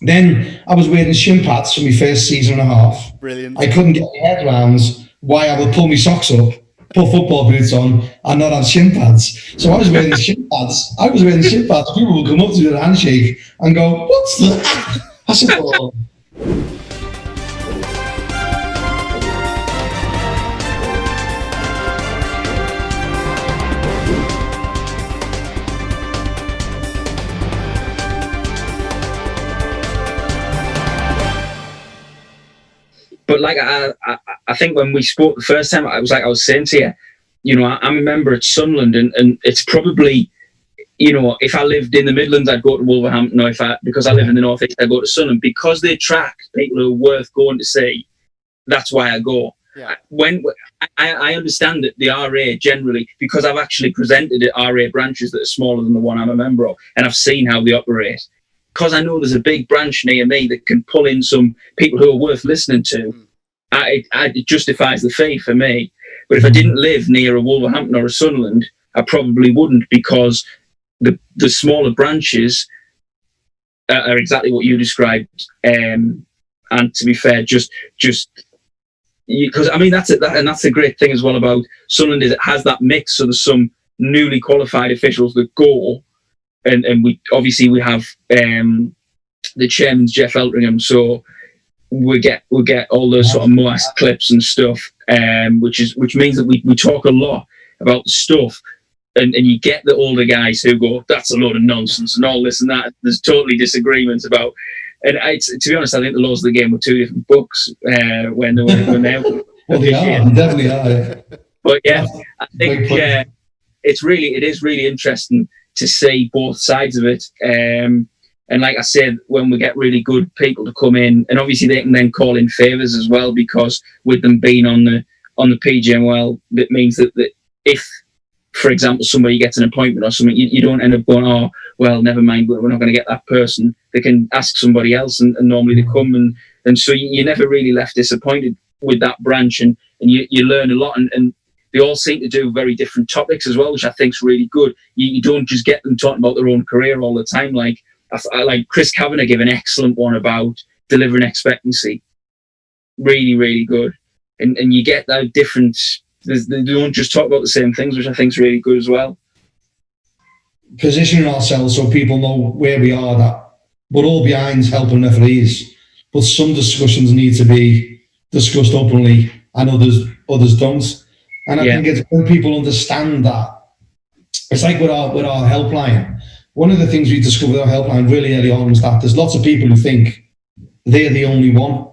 Then I was wearing shin pads for my first season and a half. Brilliant. I couldn't get my head around why I would pull my socks up, put football boots on, and not have shin pads. So I was wearing shin pads. People would come up to me with a handshake and go, "What's that?" I said, "Oh." But like I think when we spoke the first time, I was saying to you, you know, I'm a member at Sunderland, and it's probably, you know, if I lived in the Midlands, I'd go to Wolverhampton, or because I live in the North East, I'd go to Sunderland, because they attract people who are worth going to see. That's why I go. Yeah. When I understand that the RA generally, because I've actually presented at RA branches that are smaller than the one I'm a member of, and I've seen how they operate. Because I know there's a big branch near me that can pull in some people who are worth listening to, it justifies the fee for me. But if I didn't live near a Wolverhampton or a Sunderland, I probably wouldn't, because the smaller branches are exactly what you described. And to be fair, just because I mean that's the great thing as well about Sunderland, is it has that mix. So there's some newly qualified officials that go. And we have the chairman's Jeff Eltringham, so we get all those sort of Moas clips and stuff, which means that we talk a lot about the stuff, and you get the older guys who go, "That's a load of nonsense," and all this and that. There's totally disagreements about, and to be honest, I think the laws of the game were two different books when they were. Well, they definitely are. But yeah, I think it is really interesting to see both sides of it, and like I said, when we get really good people to come in, and obviously they can then call in favours as well, because with them being on the PGMOL, that means that if, for example, somebody gets an appointment or something, you don't end up going, "Oh, well, never mind, we're not going to get that person." They can ask somebody else, and normally they come, and so you're never really left disappointed with that branch, and you learn a lot, and they all seem to do very different topics as well, which I think is really good. You don't just get them talking about their own career all the time. Like I like Chris Kavanagh gave an excellent one about delivering expectancy. Really, really good. And you get that different. They don't just talk about the same things, which I think is really good as well. Positioning ourselves so people know where we are, that we're all behind helping referees, but some discussions need to be discussed openly, and others don't. And I think it's when people understand that. It's like with our helpline. One of the things we discovered with our helpline really early on was that there's lots of people who think they're the only one.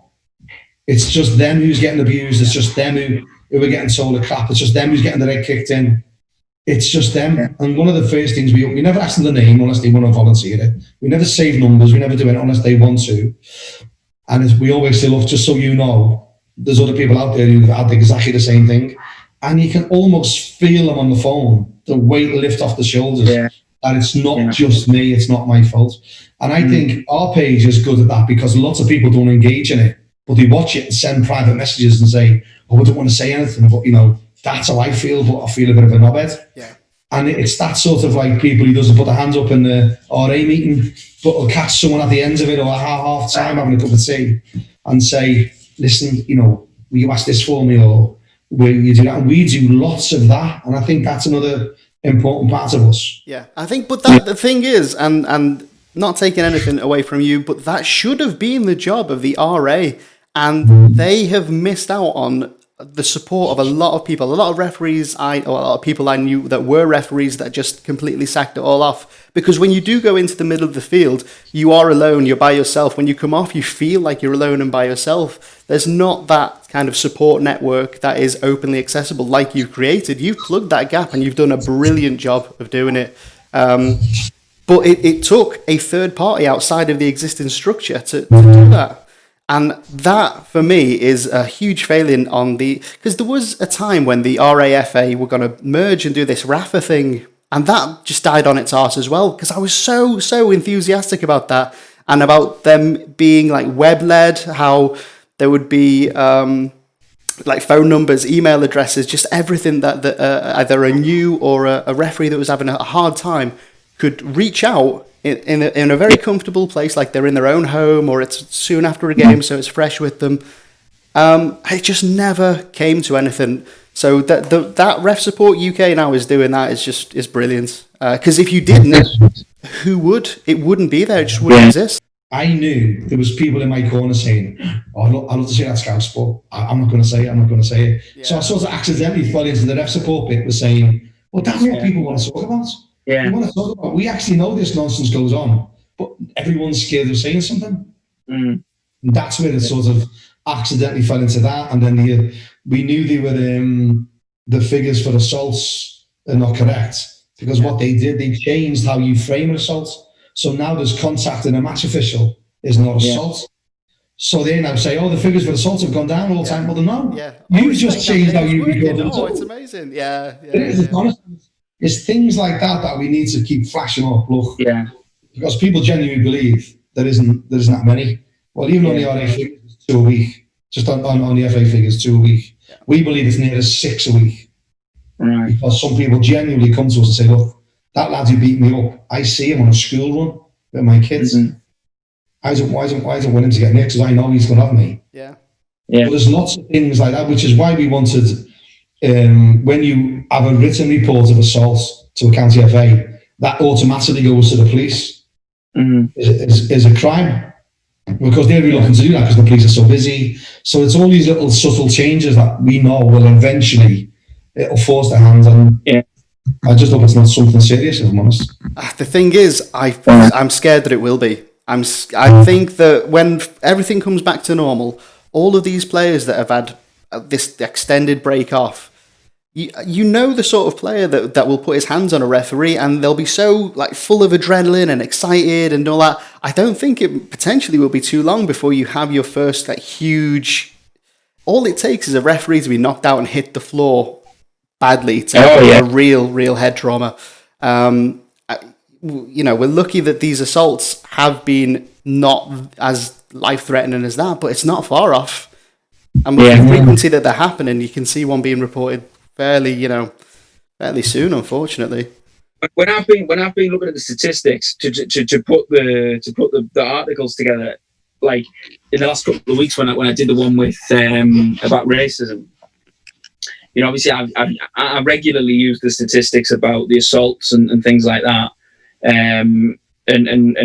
It's just them who's getting abused. It's just them who are getting told a crap. It's just them who's getting their head kicked in. It's just them. Yeah. And one of the first things, we never ask them the name unless they want to volunteer it. We never save numbers. We never do it unless they want to. And we always say, look, just so you know, there's other people out there who've had exactly the same thing. And you can almost feel them on the phone, the weight lift off the shoulders, that it's not just me, it's not my fault. And I think our page is good at that, because lots of people don't engage in it, but they watch it and send private messages and say, "Oh, I don't want to say anything, but, you know, that's how I feel, but I feel a bit of a knobhead." Yeah. And it's that sort of like people who doesn't put their hands up in the RA meeting, but will catch someone at the end of it, or at half time having a cup of tea, and say, "Listen, you know, will you ask this for me?" Or where you do that, and we do lots of that, and I think that's another important part of us. Yeah, I think, but that the thing is, and not taking anything away from you, but that should have been the job of the RA, and they have missed out on the support of a lot of people, a lot of referees, a lot of people I knew that were referees that just completely sacked it all off. Because when you do go into the middle of the field, you are alone, you're by yourself. When you come off, you feel like you're alone and by yourself. There's not that kind of support network that is openly accessible like you've created. You've plugged that gap, and you've done a brilliant job of doing it. But it took a third party outside of the existing structure to do that. And that, for me, is a huge failing on because there was a time when the RAFA were going to merge and do this RAFA thing, and that just died on its arse as well, because I was so enthusiastic about that, and about them being like web-led, how there would be like phone numbers, email addresses, just everything that either a new or a referee that was having a hard time could reach out in a very comfortable place, like they're in their own home or it's soon after a game, so it's fresh with them. It just never came to anything. So that Ref Support UK now is doing that is brilliant. Because if you didn't, who would? It wouldn't be there. It just wouldn't exist. I knew there was people in my corner saying, "Oh, I'd love to say that Scouse, but I'm not going to say it. I'm not going to say it." Yeah. So I sort of accidentally fell into the Ref Support bit, was saying, "Well, that's what people want to talk about. Yeah, we want to talk about. We actually know this nonsense goes on, but everyone's scared of saying something." And that's where it sort of accidentally fell into that, and then we knew they were the figures for assaults are not correct, because what they did, they changed how you frame an assault. So now there's contact in a match official is not assault. So they now say, "Oh, the figures for assault have gone down all the time." Well, they're not. Yeah. You just changed how you record them. Oh, it's amazing. Yeah. It's things like that we need to keep flashing up. Look, because people genuinely believe there isn't that many. Well, even on the RA figures, it's 2 a week. Just on the FA figures, 2 a week. Yeah. We believe it's near 6 a week. Right. Because some people genuinely come to us and say, "Look, that lad who beat me up, I see him on a school run with my kids. Why isn't willing to get nicked? Because I know he's going to have me." Yeah. But there's lots of things like that, which is why we wanted, when you have a written report of assault to a county FA, that automatically goes to the police. Is a crime. Because they're reluctant to do that because the police are so busy. So it's all these little subtle changes that we know will eventually, it'll force their hands on. I just hope it's not something serious, if I'm honest. The thing is, I'm scared that it will be. I think that when everything comes back to normal, all of these players that have had this extended break off, you know the sort of player that will put his hands on a referee and they'll be so like full of adrenaline and excited and all that. I don't think it potentially will be too long before you have your first like huge. All it takes is a referee to be knocked out and hit the floor badly to have a real head trauma. We're lucky that these assaults have been not as life-threatening as that, but it's not far off. And with the frequency that they're happening, you can see one being reported fairly soon, unfortunately. When I've been looking at the statistics to put the articles together, like in the last couple of weeks when I did the one with about racism, obviously I regularly use the statistics about the assaults and things like that, and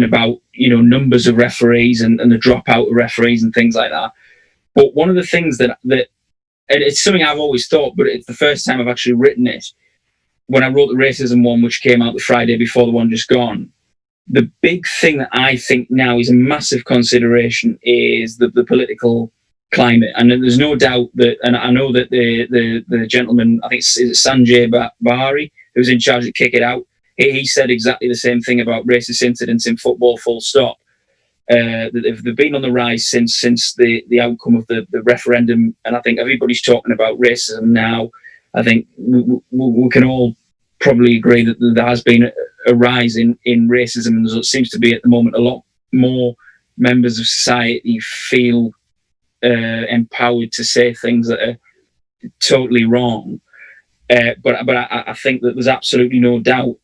about numbers of referees and the dropout of referees and things like that. But one of the things that and it's something I've always thought, but it's the first time I've actually written it. When I wrote the racism one, which came out the Friday before the one just gone, the big thing that I think now is a massive consideration is the political climate. And there's no doubt that, and I know that the gentleman, I think it's Sanjay Bahari, who's in charge of Kick It Out, he said exactly the same thing about racist incidents in football, full stop. That they've been on the rise since the outcome of the referendum, and I think everybody's talking about racism now. I think we can all probably agree that there has been a rise in racism, and there seems to be at the moment a lot more members of society feel empowered to say things that are totally wrong. But I think that there's absolutely no doubt.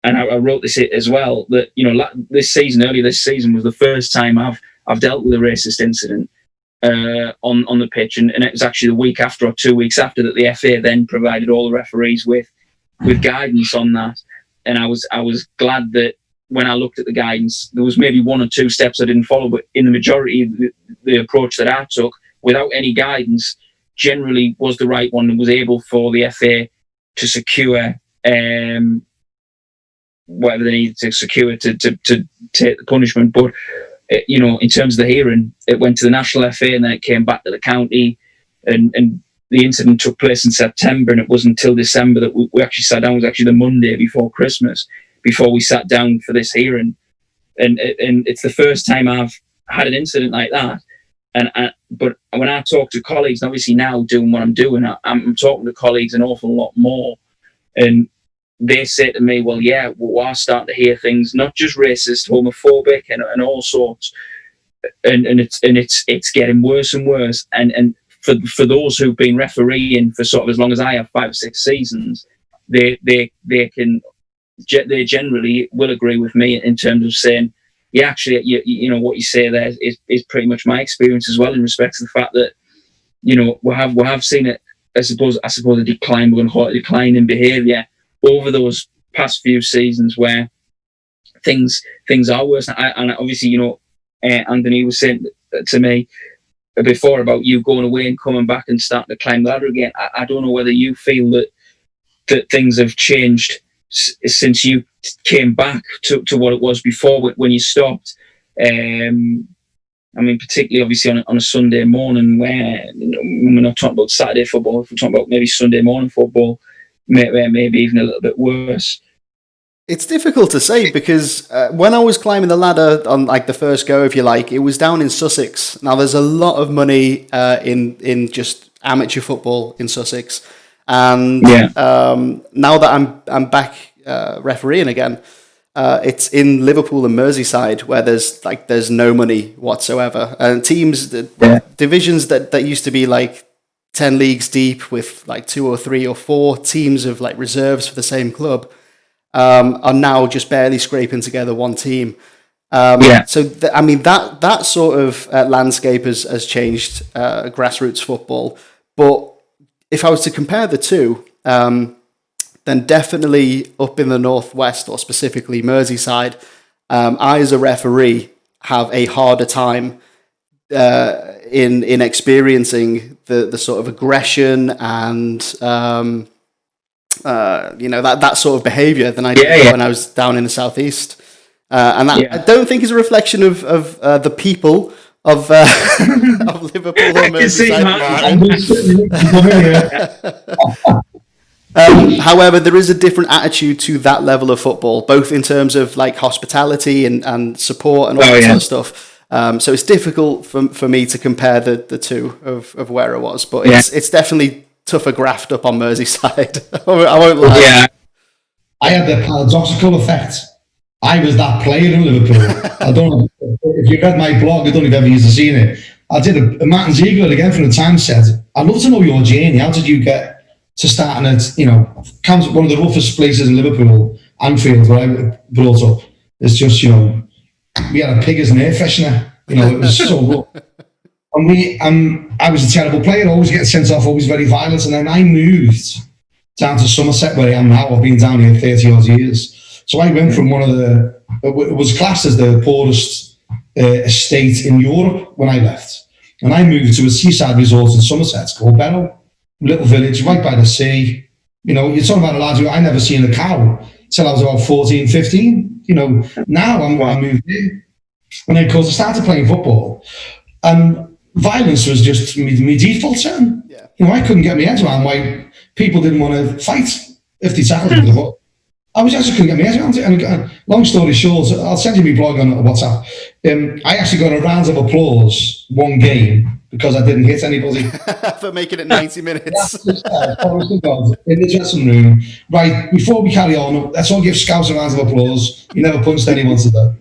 And I wrote this as well, that earlier this season was the first time I've dealt with a racist incident on the pitch, and it was actually the week after or 2 weeks after that the FA then provided all the referees with guidance on that. And I was glad that when I looked at the guidance, there was maybe 1 or 2 steps I didn't follow, but in the majority, the approach that I took without any guidance generally was the right one and was able for the FA to secure whatever they needed to secure to take the punishment. But in terms of the hearing, it went to the national FA and then it came back to the county, and the incident took place in September, and it wasn't until December that we actually sat down. It was actually the Monday before Christmas before we sat down for this hearing, and it's the first time I've had an incident like that. But when I talk to colleagues, and obviously now doing what I'm doing, I'm talking to colleagues an awful lot more, and they say to me, well, yeah, we're starting to hear things, not just racist, homophobic, and all sorts, and it's getting worse and worse. And for those who've been refereeing for sort of as long as I have, 5 or 6 seasons, they can they generally will agree with me in terms of saying, yeah, actually, you know what you say there is pretty much my experience as well, in respect to the fact that, you know, we have seen it. I suppose a decline. We're going to call it a decline in behaviour over those past few seasons, where things are worse. And obviously, you know, Anthony was saying to me before about you going away and coming back and starting to climb the ladder again. I don't know whether you feel that things have changed since you came back to what it was before when you stopped. I mean, particularly obviously on a Sunday morning, where, you know, we're not talking about Saturday football, if we're talking about maybe Sunday morning football, maybe even a little bit worse. It's difficult to say, because when I was climbing the ladder on like the first go, if you like, it was down in Sussex. Now there's a lot of money in just amateur football in Sussex, and now that I'm back refereeing again, it's in Liverpool and Merseyside, where there's no money whatsoever, and teams divisions that used to be like 10 leagues deep with like 2 or 3 or 4 teams of like reserves for the same club. Are now just barely scraping together one team. So, I mean, that sort of landscape has changed grassroots football. But if I was to compare the two, then definitely up in the Northwest, or specifically Merseyside, I, as a referee, have a harder time in experiencing the sort of aggression and you know, that sort of behaviour than I did when I was down in the southeast, and that I don't think is a reflection of the people of Liverpool or Merseyside. However, there is a different attitude to that level of football, both in terms of like hospitality and support and all that sort of stuff. So it's difficult for me to compare the two of where I was, but it's definitely tougher graft up on Merseyside. I won't lie. Yeah. I had the paradoxical effect. I was that player in Liverpool. I don't know if you read my blog. I don't know if you've ever used to seen it. I did a Martin Ziegler again from the Times said, I'd love to know your journey. How did you get to starting at, you know, one of the roughest places in Liverpool, Anfield, where I brought up. It's just, you know, we had a pig as an air freshener. You know, it was so rough. And I was a terrible player, always getting sent off, always very violent. And then I moved down to Somerset, where I am now. I've been down here 30 odd years. So I went from it was classed as the poorest estate in Europe when I left. And I moved to a seaside resort in Somerset called Barrow, little village right by the sea. You know, you're talking about a lad who I never seen a cow till I was about 14, 15. You know, now I moved here. And then, of course, I started playing football. And violence was just my default setting. Yeah. You know, I couldn't get my head around why people didn't want to fight if they tackled me. I just couldn't get my head around it. And long story short, I'll send you my blog on WhatsApp. I actually got a round of applause one game because I didn't hit anybody. For making it 90 minutes. In the dressing room. Right, before we carry on, let's all give Scouts a round of applause. You never punched anyone today.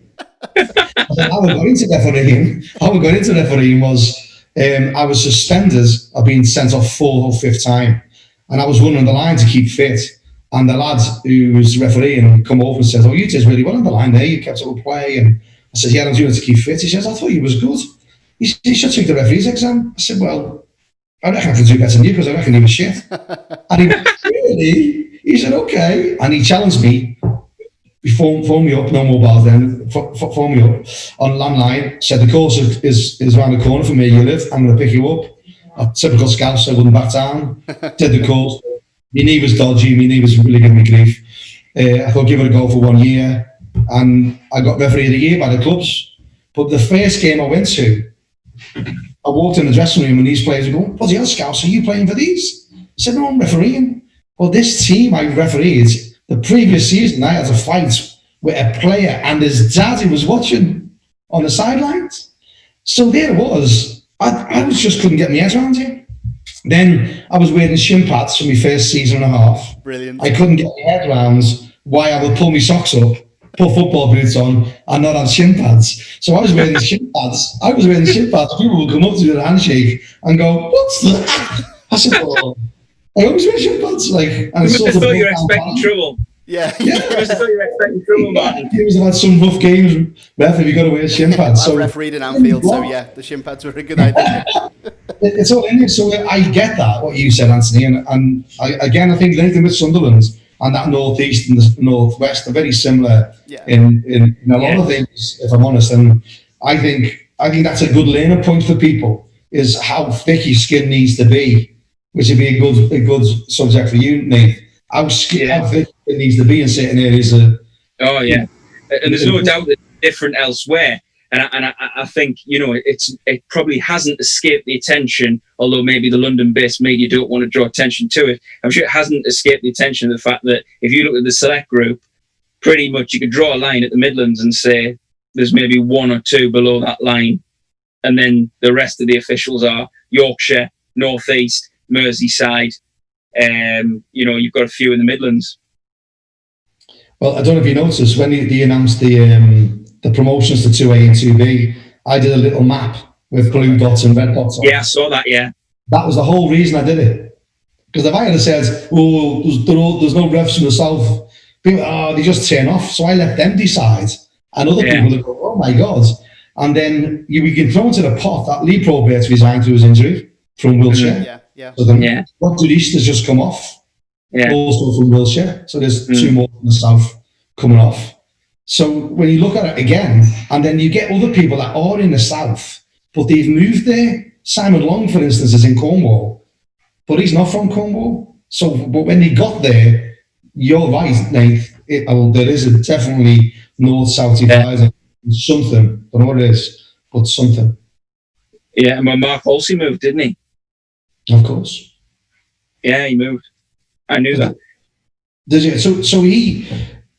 How I got into refereeing was I was suspended. I've been sent off 4th or 5th time, and I was running the line to keep fit. And the lad who was refereeing come over and said, "Oh, you did really well on the line there. You kept up with play." And I said, "Yeah, I'm doing it to keep fit." He says, "I thought you was good. You should take the referee's exam." I said, "Well, I reckon I can do better than you because I reckon you was shit." And he went, "Really?" He said, "Okay." And he challenged me. He phoned me up, no mobiles then, phoned me up on landline, said, "The course is around the corner from where you live. I'm going to pick you up." A typical Scout, so I wouldn't back down. Did the course. My knee was dodgy, my knee was really giving me grief. I thought, give it a go for 1 year. And I got referee of the year by the clubs. But the first game I went to, I walked in the dressing room and these players were going, "Bloody hell, Scouts, are you playing for these?" I said, "No, I'm refereeing." Well, this team I refereed, the previous season, I had a fight with a player and his dad who was watching on the sidelines. So there it was. I just couldn't get my head around it. Then I was wearing shin pads for my first season and a half. Brilliant. I couldn't get my head around why I would pull my socks up, put football boots on, and not have shin pads. So I was wearing the shin pads. People would come up to do a handshake and go, "What's that?" I said, "Oh, I always wear shin pads." Like, and you must have thought you were expecting trouble. Yeah. Because I thought you were expecting trouble, man. Teams have had some rough games. Ref, have you got to wear shin pads? I refereed in Anfield, so yeah, the shin pads were a good idea. It's all in it. So I get that, what you said, Anthony. And I think Nathan with Sunderland and that northeast and the northwest are very similar in a lot of things, if I'm honest. And I think that's a good learning point for people, is how thick your skin needs to be, which would be a good subject for you, Nate. How thick it needs to be in certain areas. Oh yeah, and there's no doubt that it's different elsewhere. And I think, you know, it probably hasn't escaped the attention, although maybe the London-based media don't want to draw attention to it. I'm sure it hasn't escaped the attention of the fact that if you look at the select group, pretty much you could draw a line at the Midlands and say there's maybe one or two below that line, and then the rest of the officials are Yorkshire, North East, Merseyside. You know, you've got a few in the Midlands. Well, I don't know if you noticed when they announced the promotions to 2A and 2B, I did a little map with blue dots and red dots on. Yeah, I saw that, yeah. That was the whole reason I did it. Because if I had said, oh, there's no refs from the south, people, they just turn off. So I let them decide. And other people would go, oh my God. And then we get thrown to the pot that Lee Probert resigned through his injury from Wiltshire. So then Dr. East has just come off. Also from Wiltshire. So there's two more from the south coming off. So when you look at it again, and then you get other people that are in the south, but they've moved there. Simon Long, for instance, is in Cornwall, but he's not from Cornwall. So, but when they got there, you're right, Nate. There is definitely north-south divide. Something, I don't know what it is, but something. Yeah, and Mark Halsey moved, didn't he? Of course. Yeah, he moved. I knew that. So we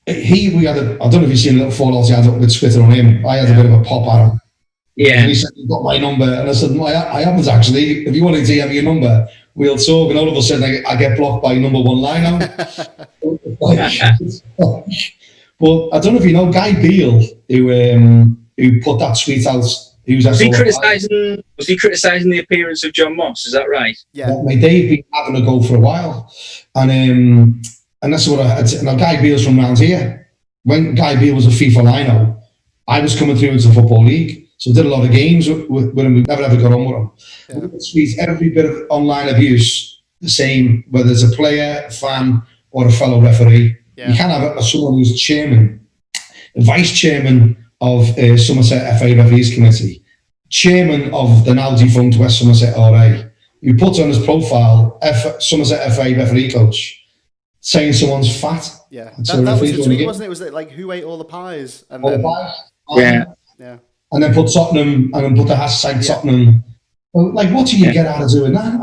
had I don't know if you've seen a little fallout he had up with Twitter on him. I had a bit of a pop at him. Yeah. And he said, you got my number. And I said, no, I haven't actually. If you wanted to have your number, we'll talk. And all of a sudden, I get blocked by number one line now. But I don't know if you know Guy Beale, who put that tweet out. Was he criticising the appearance of John Moss? Is that right? Yeah. They've been having a go for a while. And that's what I said. Now, Guy Beale's from around here. When Guy Beale was a FIFA lino, I was coming through into the Football League. So I did a lot of games with him. We never ever got on with him. Yeah. Every bit of online abuse, the same, whether it's a player, a fan, or a fellow referee. Yeah. You can't have someone who's vice chairman of Somerset FA Referees Committee, chairman of the now defunct West Somerset RA, who puts on his profile Somerset FA referee coach, saying someone's fat. Yeah, that was the tweet, wasn't it? Was it like, who ate all the pies? And all then, the pies. Yeah. And then put Tottenham, and then put the hashtag Tottenham. Well, like, what do you get out of doing that?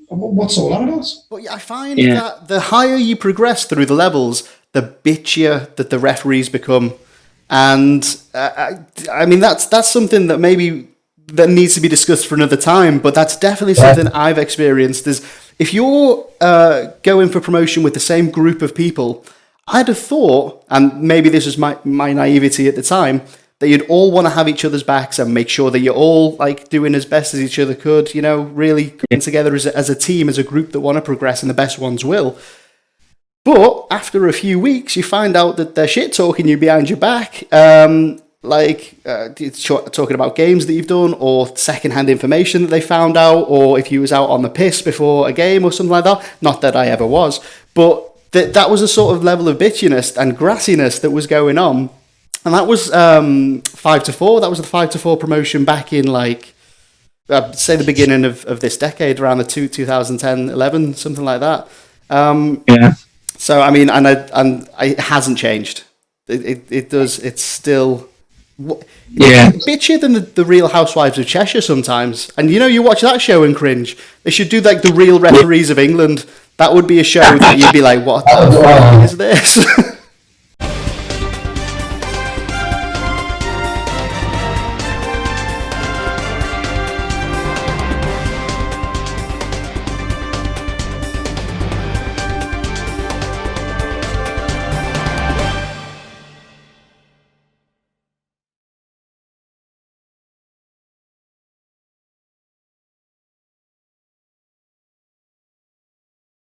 What's all that about? But I find that the higher you progress through the levels, the bitchier that the referees become. And I mean, that's something that maybe that needs to be discussed for another time, but that's definitely something I've experienced. Is if you're going for promotion with the same group of people, I'd have thought, and maybe this was my naivety at the time, that you'd all want to have each other's backs and make sure that you're all like doing as best as each other could, you know, really coming together as a team, as a group that want to progress, and the best ones will. But after a few weeks, you find out that they're shit talking you behind your back, talking about games that you've done, or secondhand information that they found out, or if you was out on the piss before a game or something like that. Not that I ever was, but that was a sort of level of bitchiness and grassiness that was going on. And that was 5-4. That was the 5-4 promotion back in say the beginning of this decade, around the 2010-11, something like that. So I mean, and it hasn't changed. It does. It's still bitchier than the Real Housewives of Cheshire sometimes. And you know, you watch that show and cringe. They should do like the Real Referees of England. That would be a show that you'd be like, what the fuck is this?